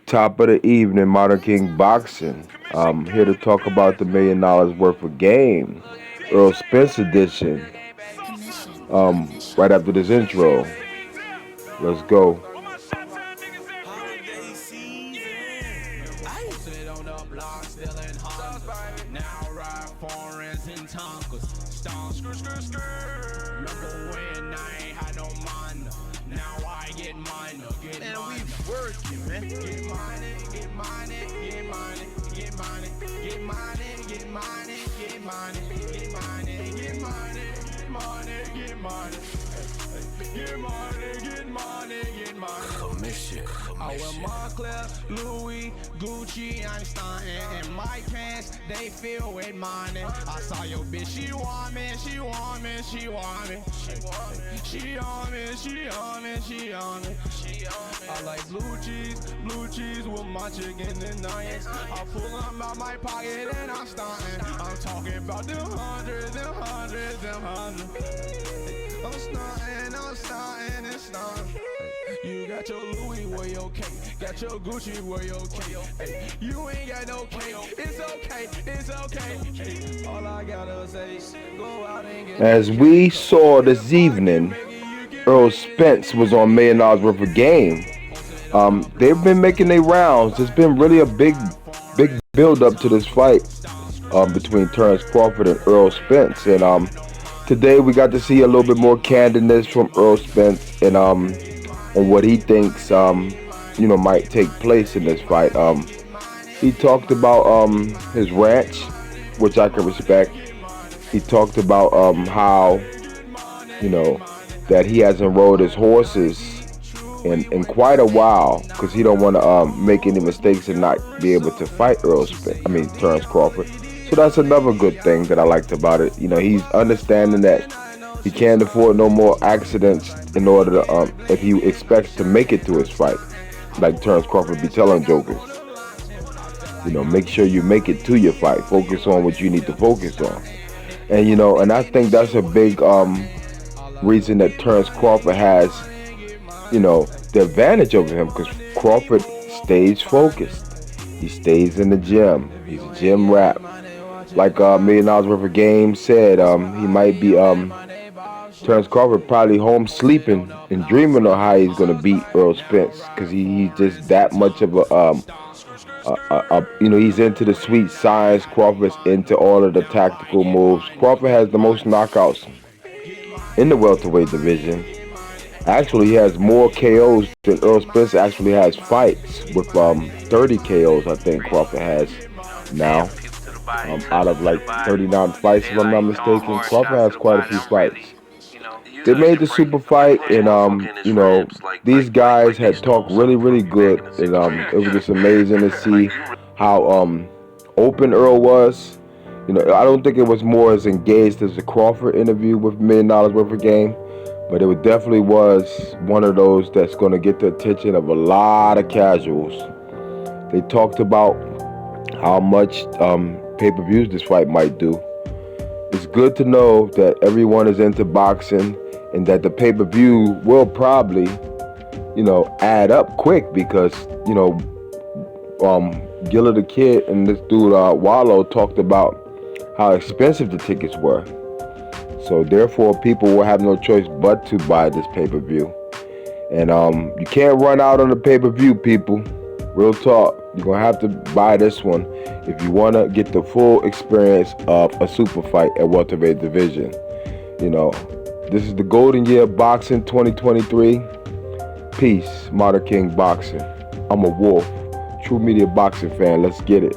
Top of the evening, Modern King Boxing. Here to talk about the $1 million worth of game, Errol Spence edition. Right after this intro, let's go. Holiday season. I sit on the block stealing Hondas. Now ride foreigns and Tonkas. Stomp, Remember when I ain't had no mind? Now I get mine. Get man, mine. We working, man. Get mine, get mine, get mine, get mine, get mine, get mine, get mine, get mine, get mine, get mine, get mine. Get money, get money, get money. Commission. I wear Moncler, Louis, Gucci, I'm stunting. And my pants, they filled with money. I saw your bitch, she want me, she want me, she want me. She on me, she on me, she on me. I like blue cheese with my chicken and nuggets. I pull them out my pocket and I'm stunting. I'm talking about them hundreds, them hundreds, them hundreds. I'm starting and starting. You got your Louis, wear your cake. Got your Gucci, wear your cake. Hey, you ain't got no cake. It's okay, it's okay. Hey, all I gotta say is go out and get. As we saw this evening, Errol Spence was on $1 million worth of game. They've been making their rounds. It's been really a big build up to this fight between Terence Crawford and Errol Spence. And today we got to see a little bit more candidness from Errol Spence and on what he thinks might take place in this fight. He talked about his ranch, which I can respect. He talked about how that he hasn't rode his horses in quite a while because he don't want to make any mistakes and not be able to fight Terence Crawford. So that's another good thing that I liked about it. He's understanding that he can't afford no more accidents in order to, if he expects to make it to his fight. Like Terence Crawford be telling jokers. Make sure you make it to your fight. Focus on what you need to focus on. And I think that's a big reason that Terence Crawford has, the advantage over him because Crawford stays focused. He stays in the gym. He's a gym rat. Like $1 million worth of game said, he might be Terence Crawford probably home sleeping and dreaming on how he's gonna beat Errol Spence because he's just that much of he's into the sweet science. Crawford's into all of the tactical moves. Crawford has the most knockouts in the welterweight division. Actually, he has more KOs than Errol Spence actually has fights with 30 KOs. I think Crawford has now. Out of like 39 fights, if I'm not mistaken, Crawford has quite a few fights. They made the super fight, and these guys had talked really good, and it was just amazing to see how open Earl was. I don't think it was more as engaged as the Crawford interview with $1 million worth of game, but it definitely was one of those that's going to get the attention of a lot of casuals. They talked about how much pay-per-views this fight might do. It's good to know that everyone is into boxing and that the pay-per-view will probably, add up quick because, Gilla the Kid and this dude Wallow talked about how expensive the tickets were. So therefore, people will have no choice but to buy this pay-per-view. And you can't run out on the pay-per-view, people. Real talk. You're going to have to buy this one if you want to get the full experience of a super fight at welterweight division. This is the golden year of boxing 2023. Peace, Modern King Boxing. I'm a wolf. True media boxing fan. Let's get it.